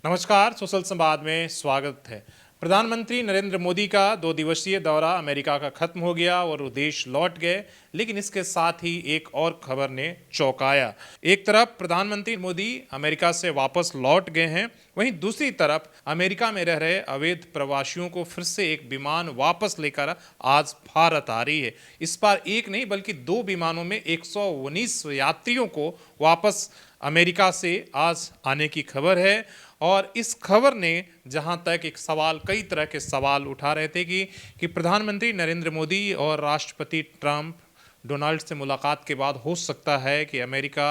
नमस्कार, सोशल संवाद में स्वागत है। प्रधानमंत्री नरेंद्र मोदी का 2 दिवसीय दौरा अमेरिका का खत्म हो गया और वो देश लौट गए, लेकिन इसके साथ ही एक और खबर ने चौंकाया। एक तरफ प्रधानमंत्री मोदी अमेरिका से वापस लौट गए हैं, वहीं दूसरी तरफ अमेरिका में रह रहे अवैध प्रवासियों को फिर से एक विमान वापस लेकर आज भारत आ रही है। इस बार एक नहीं बल्कि 2 विमानों में 119 यात्रियों को वापस अमेरिका से आज आने की खबर है। और इस खबर ने जहां तक एक सवाल, कई तरह के सवाल उठा रहे थे कि प्रधानमंत्री नरेंद्र मोदी और राष्ट्रपति ट्रंप डोनाल्ड से मुलाकात के बाद हो सकता है कि अमेरिका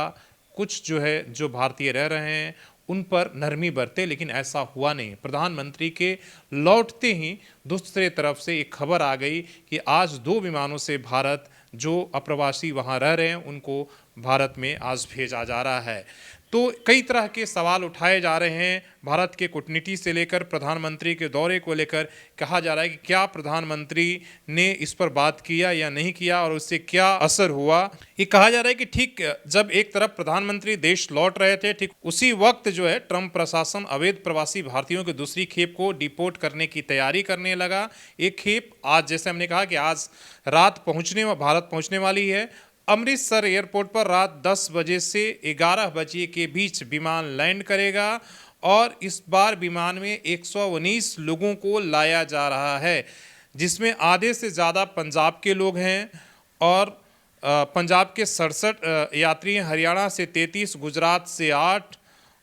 कुछ जो भारतीय रह रहे हैं उन पर नरमी बरते, लेकिन ऐसा हुआ नहीं। प्रधानमंत्री के लौटते ही दूसरे तरफ से एक खबर आ गई कि आज 2 विमानों से भारत जो अप्रवासी वहां रह रहे हैं उनको भारत में आज भेजा जा रहा है। तो कई तरह के सवाल उठाए जा रहे हैं। भारत के कूटनीति से लेकर प्रधानमंत्री के दौरे को लेकर कहा जा रहा है कि क्या प्रधानमंत्री ने इस पर बात किया या नहीं किया और उससे क्या असर हुआ। ये कहा जा रहा है कि ठीक जब एक तरफ प्रधानमंत्री देश लौट रहे थे, ठीक उसी वक्त ट्रंप प्रशासन अवैध प्रवासी भारतीयों की दूसरी खेप को डिपोर्ट करने की तैयारी करने लगा। एक खेप आज, जैसे हमने कहा कि आज रात भारत पहुंचने वाली है। अमृतसर एयरपोर्ट पर रात 10 बजे से 11 बजे के बीच विमान लैंड करेगा और इस बार विमान में 119 लोगों को लाया जा रहा है, जिसमें आधे से ज़्यादा पंजाब के लोग हैं और पंजाब के 67 यात्री हैं, हरियाणा से 33, गुजरात से 8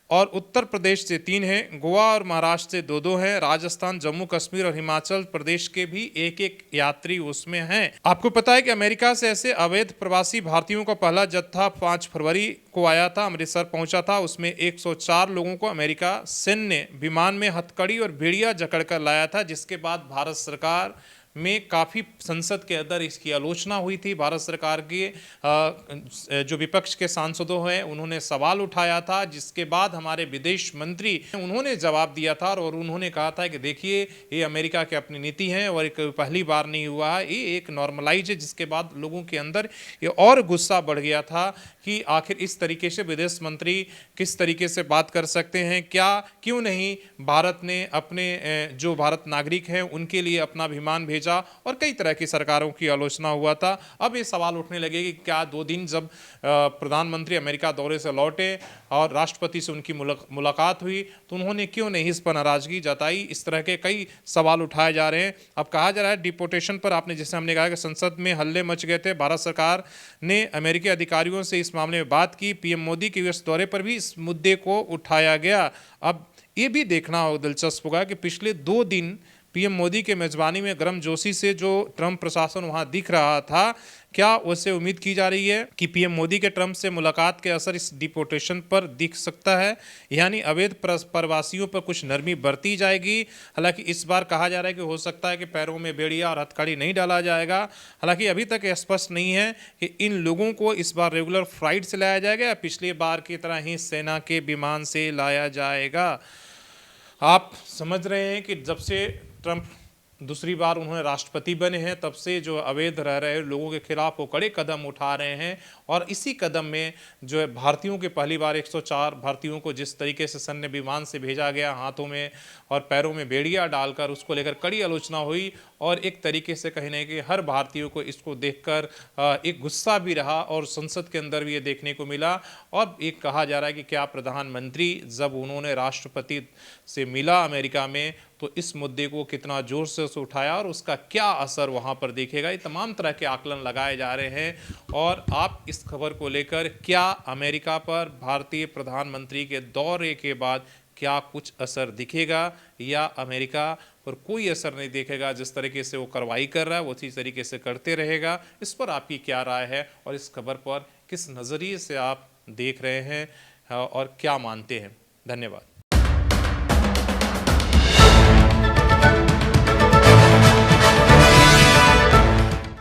और उत्तर प्रदेश से 3 हैं, गोवा और महाराष्ट्र से 2-2 हैं, राजस्थान, जम्मू कश्मीर और हिमाचल प्रदेश के भी 1-1 यात्री उसमें हैं। आपको पता है कि अमेरिका से ऐसे अवैध प्रवासी भारतीयों का पहला जत्था 5 फरवरी को आया था, अमृतसर पहुंचा था। उसमें 104 लोगों को अमेरिका सैन्य विमान में हथकड़ी और भेड़िया जकड़कर लाया था, जिसके बाद भारत सरकार में काफ़ी संसद के अंदर इसकी आलोचना हुई थी। भारत सरकार के जो विपक्ष के सांसदों हैं उन्होंने सवाल उठाया था, जिसके बाद हमारे विदेश मंत्री उन्होंने जवाब दिया था और उन्होंने कहा था कि देखिए, ये अमेरिका की अपनी नीति है और एक पहली बार नहीं हुआ है, ये एक नॉर्मलाइज है। जिसके बाद लोगों के अंदर ये और गुस्सा बढ़ गया था कि आखिर इस तरीके से विदेश मंत्री किस तरीके से बात कर सकते हैं, क्यों नहीं भारत ने अपने जो भारत नागरिक हैं उनके लिए अपना विमान भेजा और कई तरह की सरकारों की आलोचना हुआ था। अब ये सवाल उठने लगे कि क्या 2 दिन जब प्रधानमंत्री अमेरिका दौरे से लौटे और राष्ट्रपति से उनकी मुलाकात हुई तो उन्होंने क्यों नहीं इस पर नाराजगी जताई। इस तरह के कई सवाल उठाए जा रहे हैं। अब कहा जा रहा है डिपोर्टेशन पर, आपने जैसे हमने कहा कि संसद में हल्ले मच गए थे, भारत सरकार ने अमेरिकी अधिकारियों से इस मामले में बात की। पीएम मोदी के यूएस दौरे पर भी इस मुद्दे को उठाया गया। अब ये भी देखना दिलचस्प होगा कि पिछले 2 दिन पीएम मोदी के मेजबानी में गर्मजोशी से जो ट्रंप प्रशासन वहां दिख रहा था, क्या उससे उम्मीद की जा रही है कि पीएम मोदी के ट्रंप से मुलाकात के असर इस डिपोर्टेशन पर दिख सकता है, यानी अवैध प्रवासियों पर कुछ नरमी बरती जाएगी। हालांकि इस बार कहा जा रहा है कि हो सकता है कि पैरों में बेड़िया और हथकड़ी नहीं डाला जाएगा। हालांकि अभी तक यह स्पष्ट नहीं है कि इन लोगों को इस बार रेगुलर फ्लाइट से लाया जाएगा या पिछली बार की तरह ही सेना के विमान से लाया जाएगा। आप समझ रहे हैं कि जब से ट्रंप दूसरी बार उन्होंने राष्ट्रपति बने हैं तब से जो अवैध रह रहे लोगों के खिलाफ वो कड़े कदम उठा रहे हैं और इसी कदम में जो है भारतीयों के पहली बार 104 भारतीयों को जिस तरीके से सैन्य विमान से भेजा गया, हाथों में और पैरों में बेड़ियां डालकर, उसको लेकर कड़ी आलोचना हुई और एक तरीके से कहीं ना कहीं हर भारतीयों को इसको देखकर एक गुस्सा भी रहा और संसद के अंदर भी ये देखने को मिला। और एक कहा जा रहा है कि क्या प्रधानमंत्री जब उन्होंने राष्ट्रपति से मिला अमेरिका में तो इस मुद्दे को कितना जोर से उठाया और उसका क्या असर वहां पर दिखेगा। ये तमाम तरह के आकलन लगाए जा रहे हैं। और आप इस खबर को लेकर क्या अमेरिका पर भारतीय प्रधानमंत्री के दौरे के बाद क्या कुछ असर दिखेगा या अमेरिका पर कोई असर नहीं दिखेगा, जिस तरीके से वो कार्रवाई कर रहा है वो उसी तरीके से करते रहेगा। इस पर आपकी क्या राय है और इस खबर पर किस नज़रिए से आप देख रहे हैं और क्या मानते हैं। धन्यवाद।